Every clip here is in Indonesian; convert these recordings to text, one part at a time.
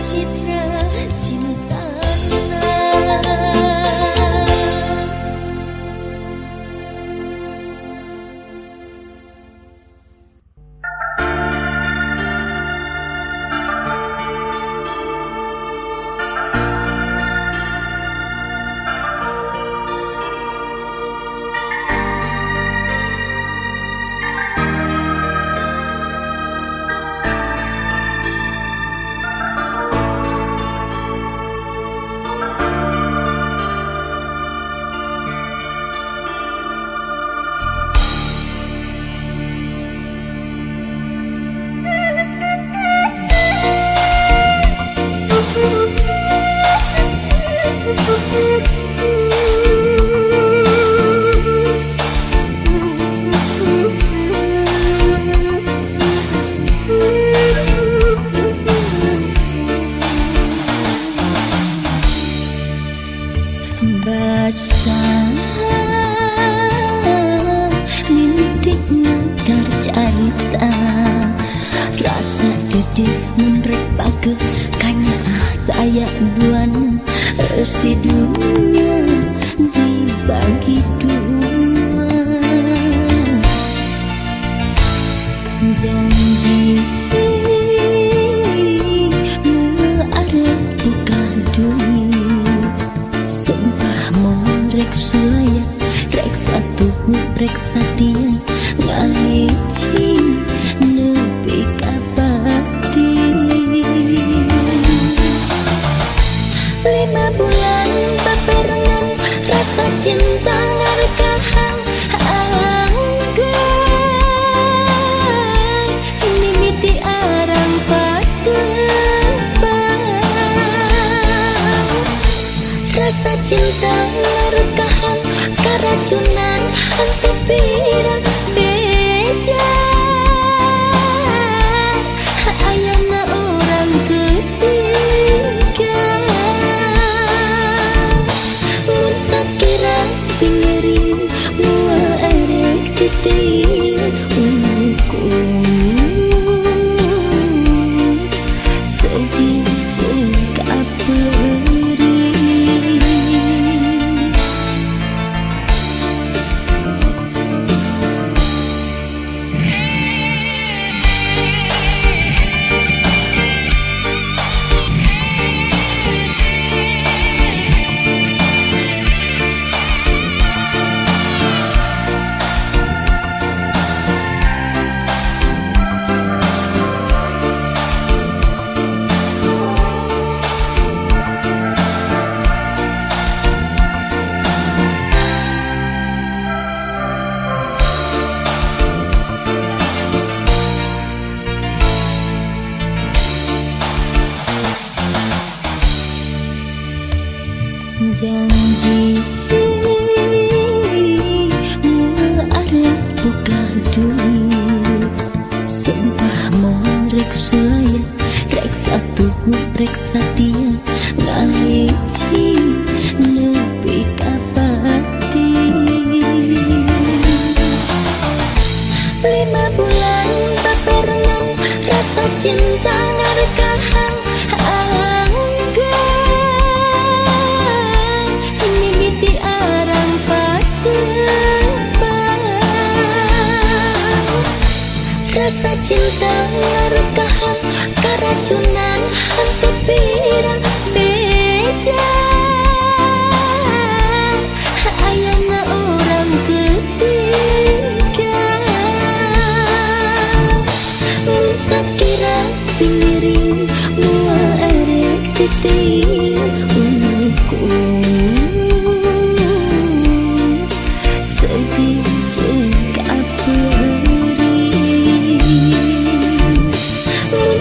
Citra cinta basah mimpi ngedar carita rasa dedih menrek pake kanya tayak duana si dunia dibagi dua janji arep buka dunia sumpah mau rek sulaya rek satu rek satia ngaji nepi kapati 5 bulan baperengan rasa cinta ngarekahan anggai mimiti arang patebang rasa cinta ngarekahan karacunan hantu pirang beda ayana orang ketiga mun sakira pingeri mua erek titik ukur sedih jeng kaperi janji arep buka dunia sumpah mau rek sulaya rek satu rek satia ngaji nepi kapati 5 bulan baperengan rasa cinta ngarekahan rasa cinta ngarekahan karacunan hantu pirang beda ayana orang ketiga sakira pingiring mua erek titik ukur sedih jeng kaperi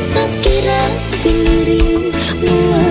sakira pingiring mua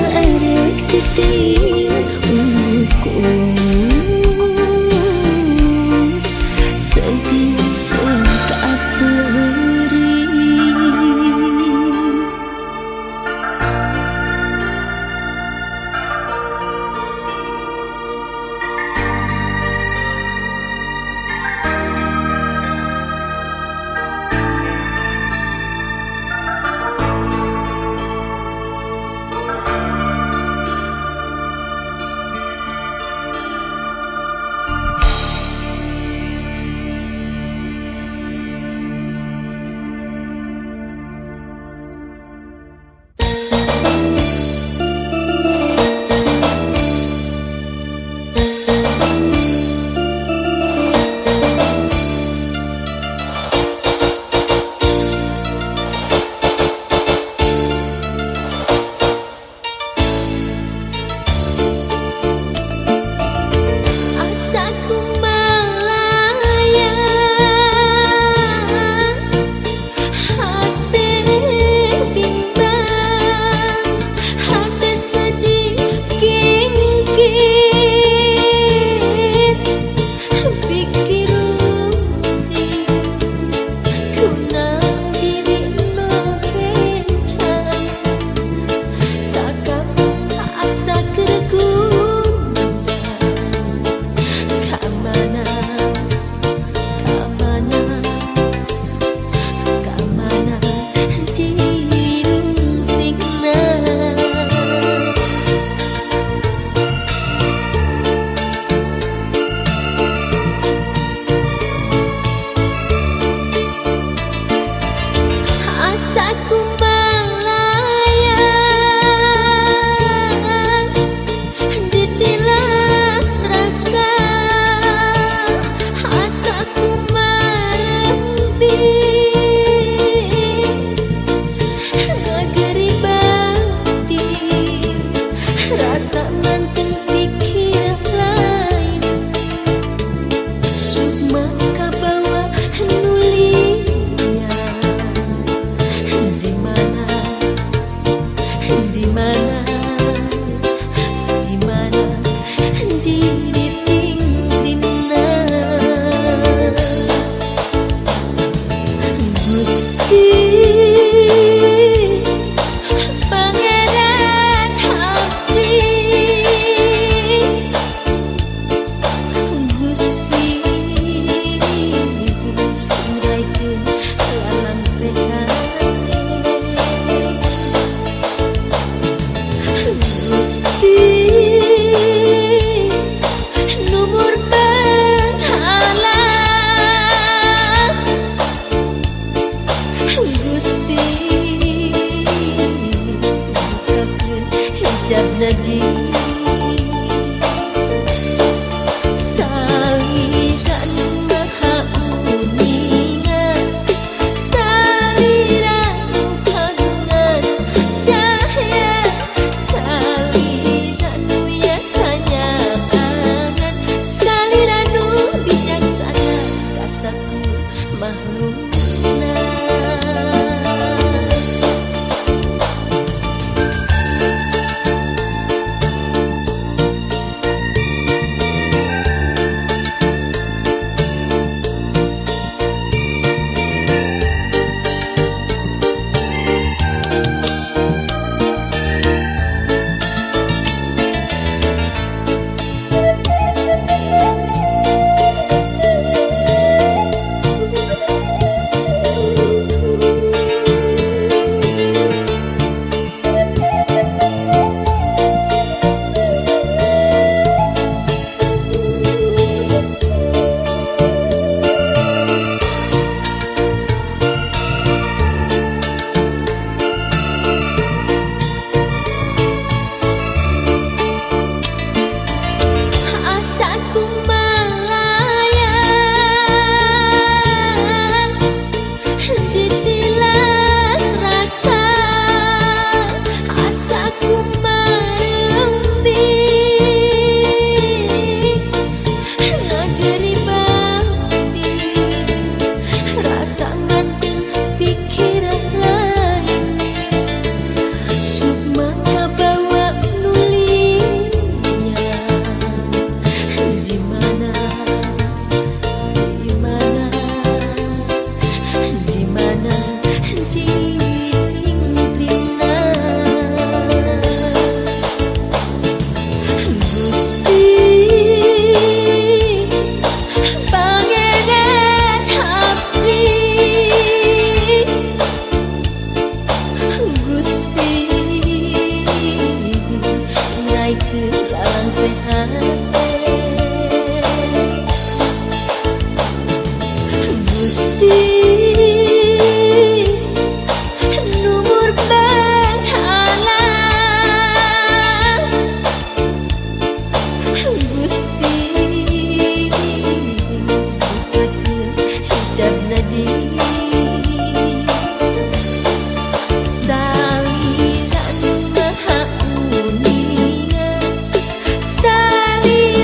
Saliran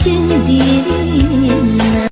jeung dirina.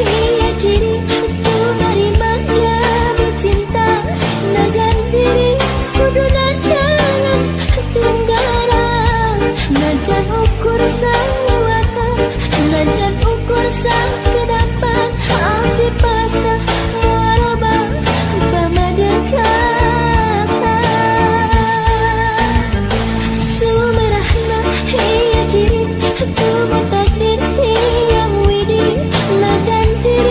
iya diri ku merimanya bercinta. Najan diri kudu najan tunggarang, najan ukur salawatan, najan ukur sang kedapan. Api pasrah warobah pamadekatan. Sumerahna iya diri ku takdir tiang widi, najan diri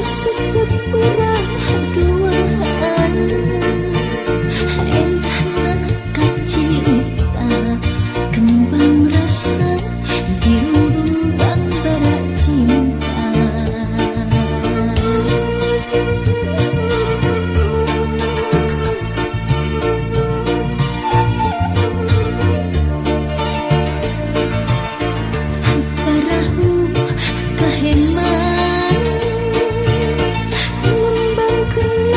seseorang duaan endahna kacita kembang rasa di rumbang barak cinta. Parahu kaheman ngembangkeun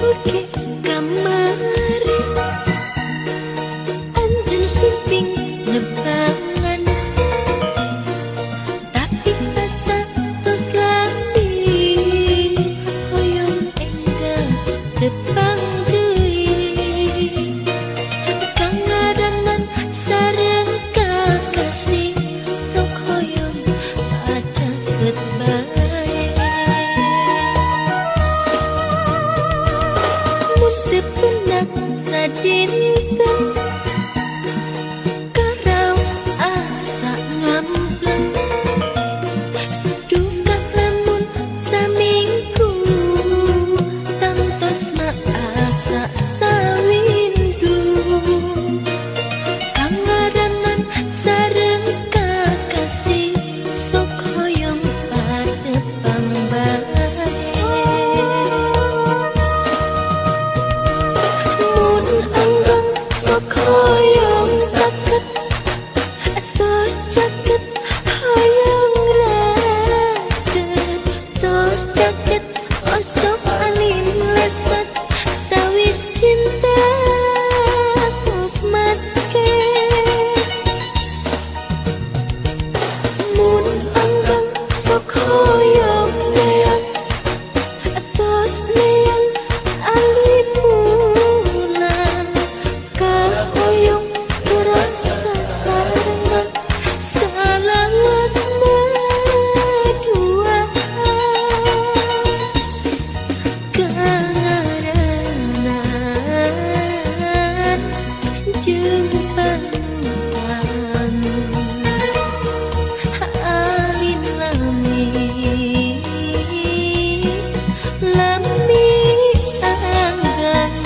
oke kamari anjen simping nebangan tapi rasa tos lambi hoyong enggak depan deui kang ngarangan sareng kakasih sok hoyong pacaket bae mun teu peunak sadinten karaos asa ngampleng duka lamun saminggu tangtosna asa sawindu kangaranan sareng kakasih sok hoyong padepang bae mun anggang sok hoyong caket tos caket hoyong raket tos caket osok alim lesat tawis cinta tos maske mun anggang sok hoyong neang tos neang alim mulang kahoyong terasa sarengan salawasna duaan kangaranan jeung panutan alin lami lami anggang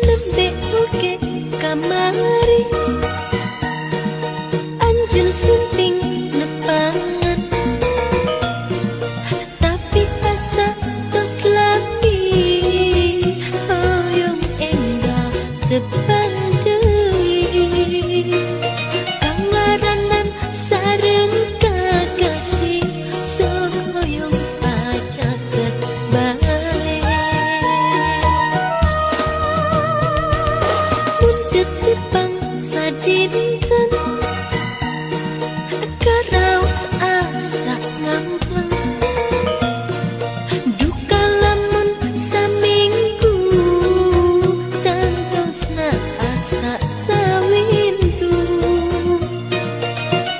nembe oke kamari anjen simping nepangan tapi asa tos lambi hoyong enggak depan deui kangaranan sareng kakasih sok hoyong pacaket bae mun tetepang sadinten karaos asa ngampleng duka lamun saminggu tangtosna asa sawindu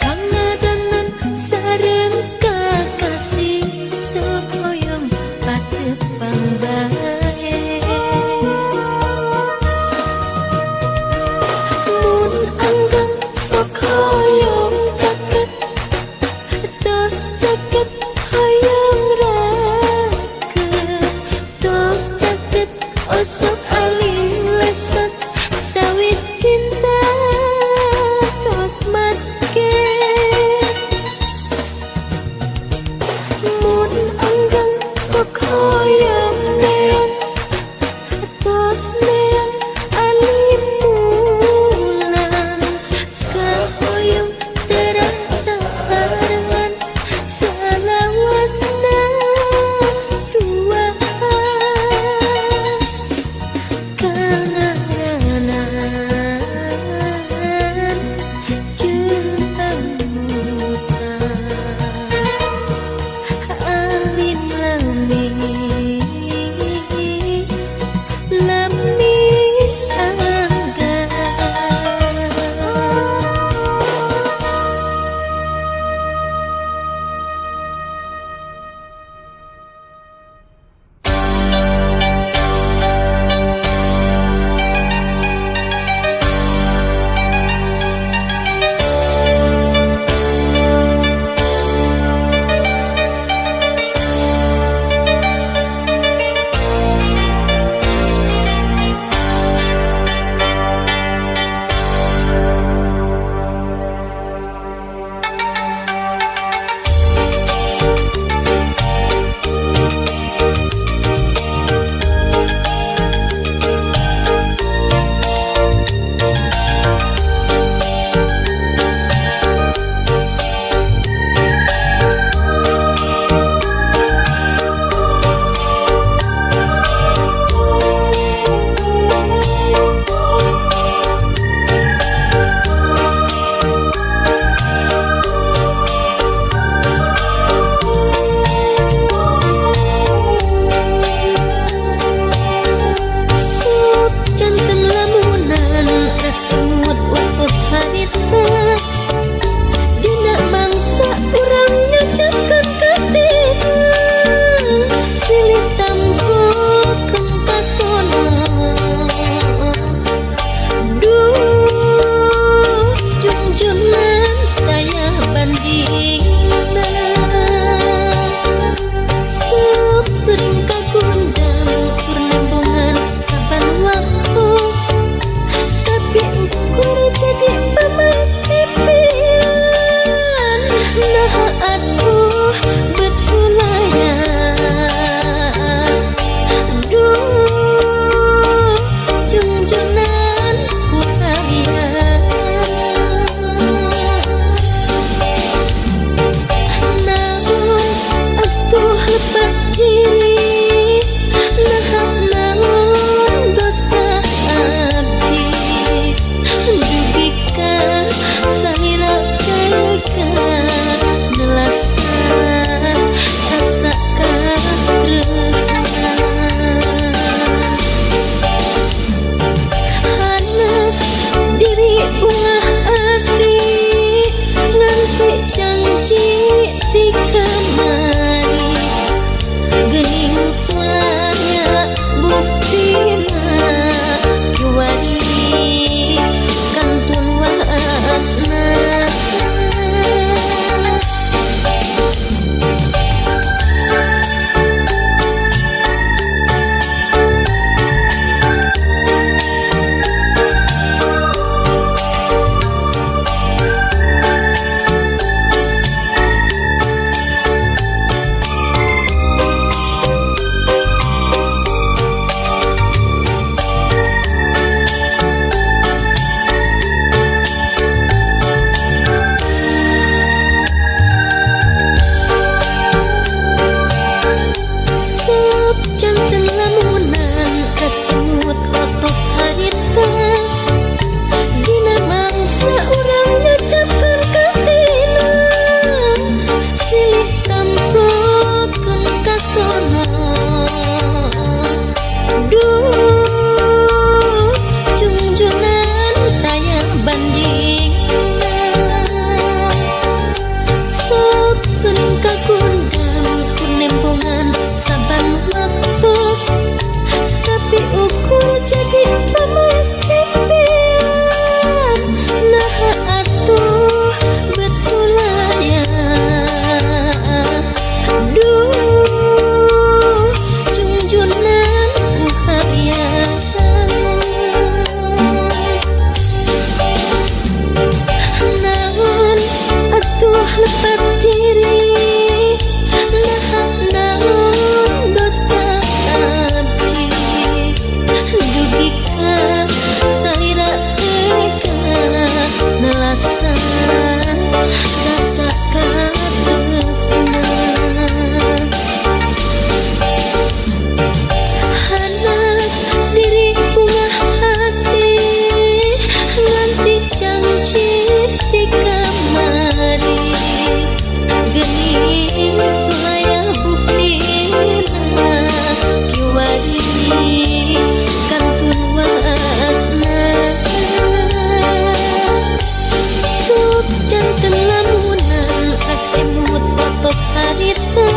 kangaranan sareng kakasih sok hoyong patepang bae mun anggang sok hoyong caket tos caket hoyong raket tos caket osok alim lesat tawis cinta tos maske mun anggang sok hoyong neang tos neang alim mulang kahoyong terasa sarengan salawas atuh betsulaya duh junjunan kuhaya namun atuh lepat diri naon dosa abdi dugikan salira teka nelasan rasakan tresna hanes diri ulah ati nganti janji di kamari geuning sulanya buktina kiwari kantun waasna janten lamunan kasut otos harita dina mangsa urang ngecapkeun katina silih tamplokeun ka sono duh junjunan taya bandingna sok sering kagundang kunembongan saban waktos tapi ukur jadi pamas impian nah atuh betsulaya duh junjunan kuhaya naon atuh lepat diri naon dosa abdi dugikan salira teka nelasan rasakan tresna hanas diri ulah hati nganti janji di kamari geuning sulaya buktina kiwari kantun waasna sok janten lamunan asemut otos harita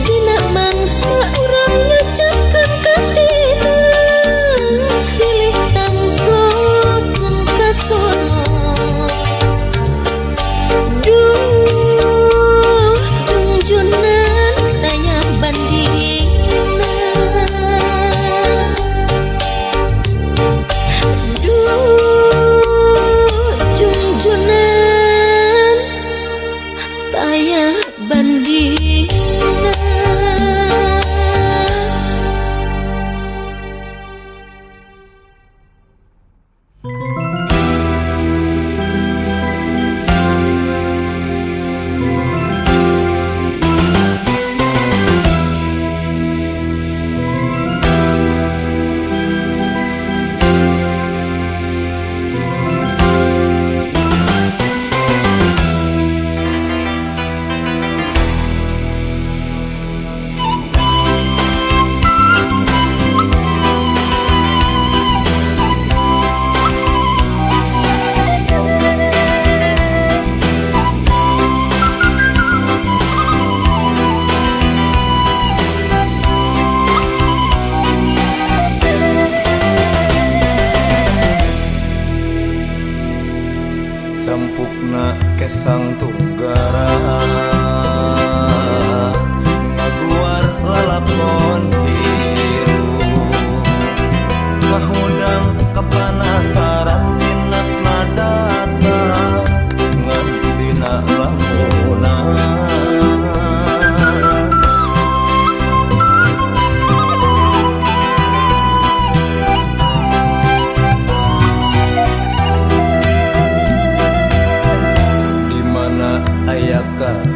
dina mangsa urang ngecapkeun katina silih tamplokeun ka sono duh junjunan taya bandingna duh junjunan taya bandingna.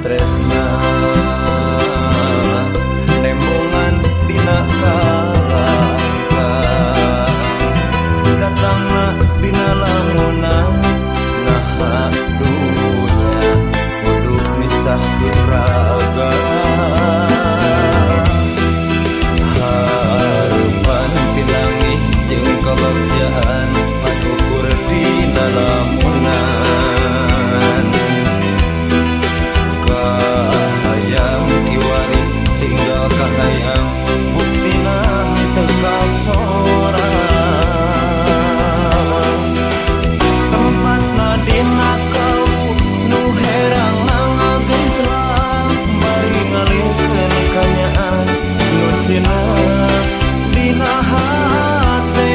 tresna nembongan dina kalakan datangna dina lamunan nah dunya kudu misah raga harapan pinangih jeung kabagjaan patukur dina lamunan kahayang kiwari tinggal kahayang buktina teka sorang tempatna dina kalbu nu herang ngagentlang bari ngalingkeun kanyaan nu cina dina hate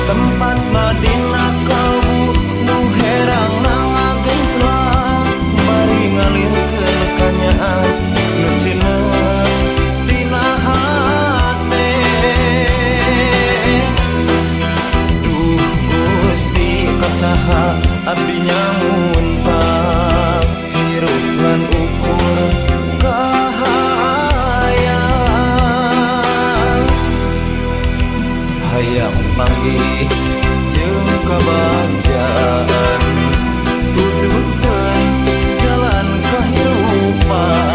tempatna dina kalbu nu herang ngagentlang bari ngalingkeun kanyaan nu cina dina hate duh Gusti kasaha abdi nyamun hirup lan ukur kahayang hayang panggih jeung kabagjaan tuduhkeun jalan kahirupan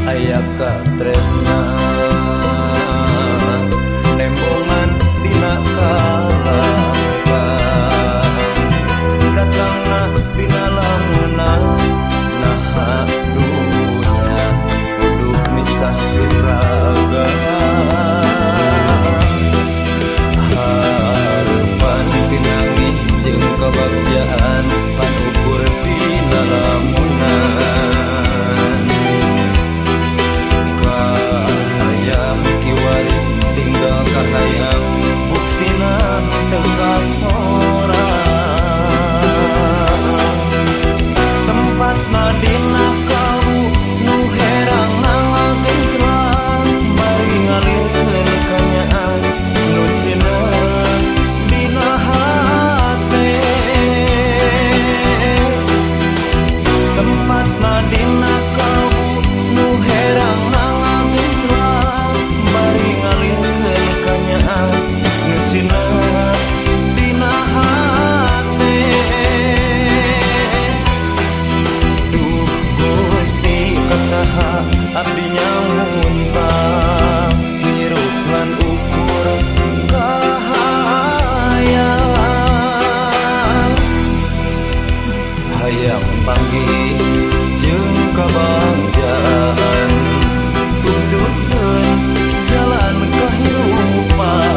aya katresna nembongan dina kalakan datangna dina lamunan nah dunya kudu misah raga harapan pinangih jeung kabagjaan patukur dina lamunan tinggal kahayang buktina teka sorang tempatna dina kalbu nu herang ngagentlang bari ngalingkeun kanyaan nu cina dina hate tempatna dina kalbu nu herang ngagentlang bari ngalingkeun kanyaan nu cina dina hate duh Gusti kasaha abdi nyamun hirup lan ukur kahayang hayang panggih jeung kabagjaan tuduhkeun jalan kahirupan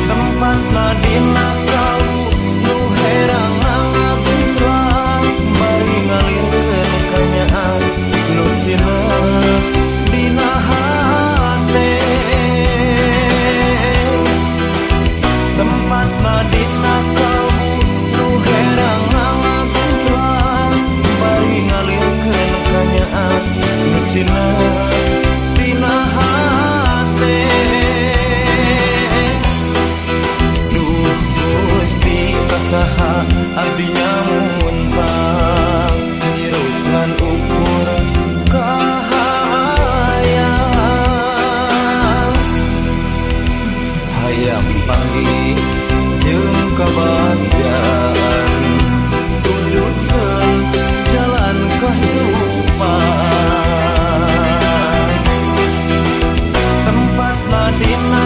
tempatna dina kalbu nu herang ngagentlang bari ngalingkeun kanyaan nu cina dina hate tempatna dina kalbu nu herang ngagentlang bari ngalingkeun kanyaan nu cina dina hate duh Gusti kasaha abdi nyamun hirup lan ukur kahayang hayang panggih jeung kabagjaan tuduhkeun jalan kahirupan tempatna dina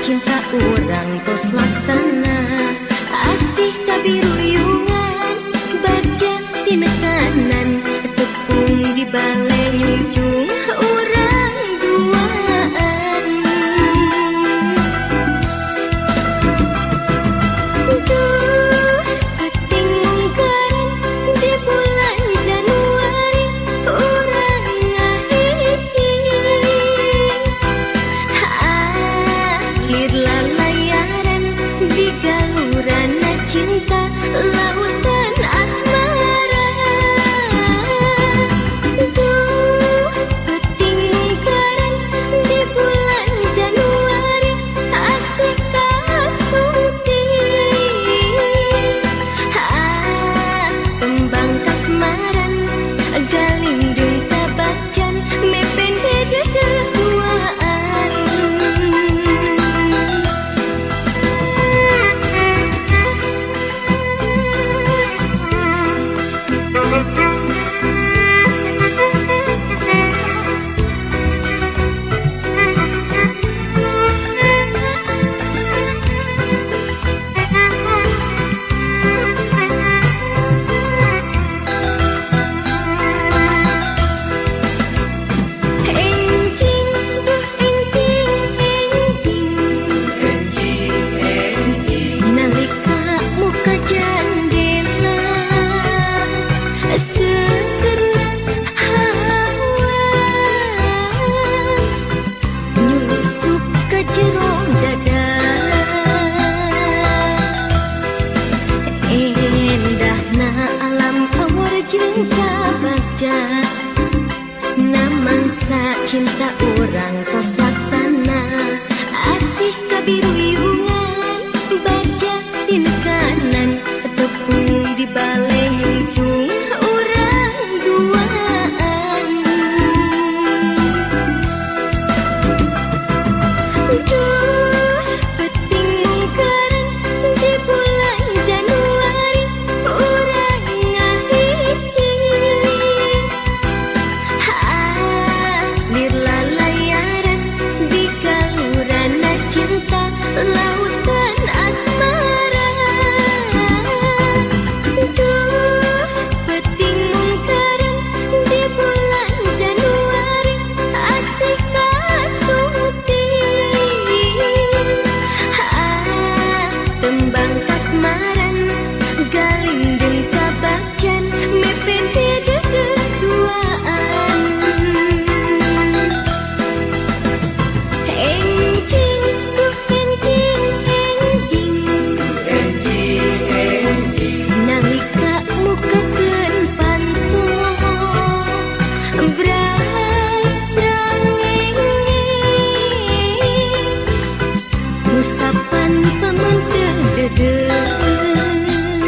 cinta orang tos laksana asih kabiruyungan baja tina kanan tepung di balai nyunjung orang duaan duh kating mungkaran di bulan Januari orang ngahiji akhir lalayaran di galurana cinta lautan asmara duh kating mungkaran di bulan Januari asik kasungsi kembang kasmaran galindung tabacan mepen kededuaan enjing duh enjing nalika muka jendela segerna hawa nyulusup ka jero dada endahna alam awar jeung kabaja namangsa cinta orang tos laksana asih kabiruyungan baja tina kanan tepung di balai nyunjung orang duaan duh peting mungkaran di bulan Januari orang ngahiji akhir lalayaran di galurana cinta lautan asmara duh peting mungkaran di bulan Januari asik kasungsi tembang kasmaran galindung tabacan mepen kededuaan enjing duh enjing nalika mukakeun pantong brai srangenge usapan pamenteu deudeuh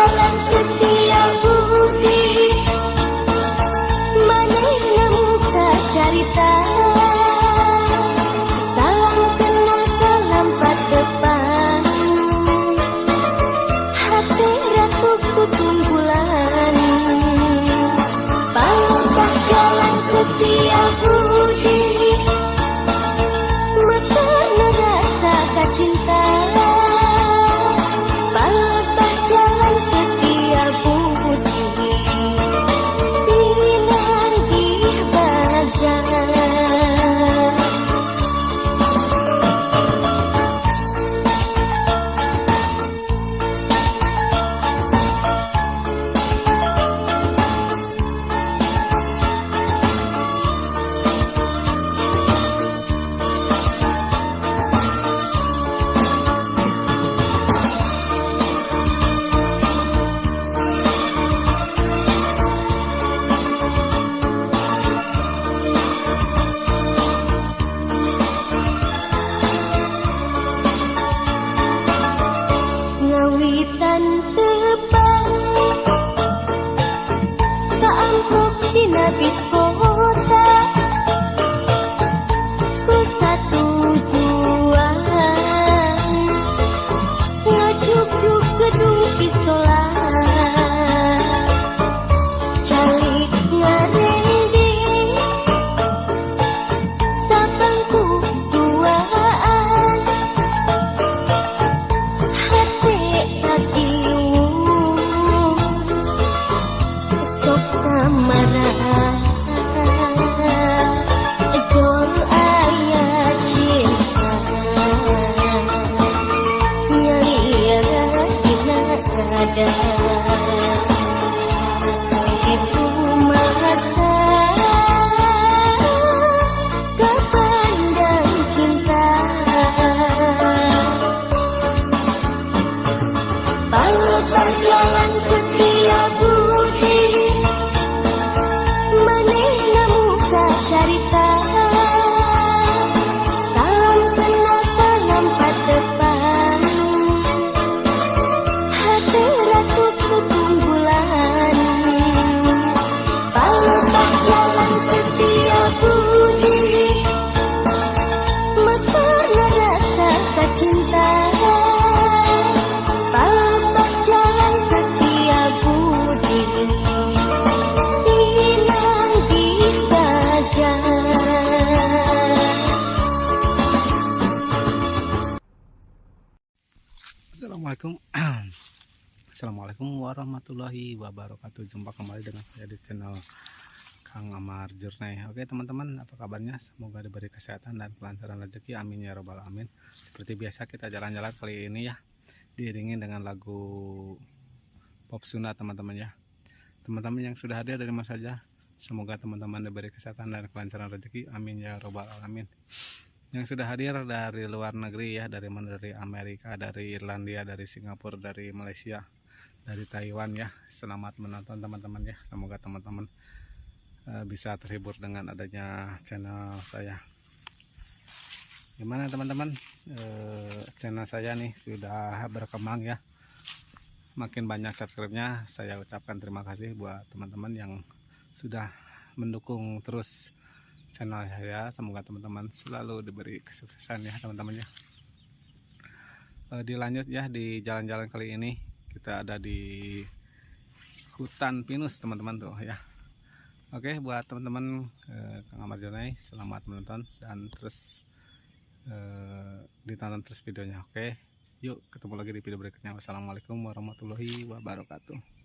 jalan setia budi manehna muka carita salam kenal salam patepan hati ratu kutunggulan pangkat jalan setia budi mata rasa kacinta pangkat jalan setia budi pinanggih baja. Ngawitan tebang keampuk dina bis kota ku satu tujuan ngajuk-juk gedung isolat calik ngarending sabangku duaan hati sok kamarah jor aya cinta nyaliar dina ada itu masa kepandang cinta pangkat jalan setia budi manehna muka carita salam kenal salam patepan hati ratu kutunggulan pangkat jalan setia budi mata rasa kacinta pangkat jalan setia budi pinanggih baja. Assalamualaikum Assalamualaikum warahmatullahi wabarakatuh. Jumpa kembali dengan saya di channel Kang Amar Journey. Oke teman-teman, apa kabarnya? Semoga diberi kesehatan dan kelancaran rezeki, amin ya robbal alamin. Seperti biasa kita jalan-jalan kali ini ya diiringi dengan lagu pop Sunda teman-teman ya. Teman-teman yang sudah hadir dari mana saja, semoga teman-teman diberi kesehatan dan kelancaran rezeki, amin ya robbal alamin. Yang sudah hadir dari luar negeri ya, dari Amerika, dari Irlandia, dari Singapura, dari Malaysia, dari Taiwan ya, selamat menonton teman-teman ya. Semoga teman-teman bisa terhibur dengan adanya channel saya. Gimana teman-teman, channel saya nih sudah berkembang ya, makin banyak subscribe-nya. Saya ucapkan terima kasih buat teman-teman yang sudah mendukung terus channel saya. Semoga teman-teman selalu diberi kesuksesan ya teman-teman ya. Dilanjut ya, di jalan-jalan kali ini kita ada di hutan pinus teman-teman tuh ya. Oke, buat teman-teman Kang Amar Journey, selamat menonton dan terus ditonton terus videonya. Oke, yuk ketemu lagi di video berikutnya. Wassalamualaikum warahmatullahi wabarakatuh.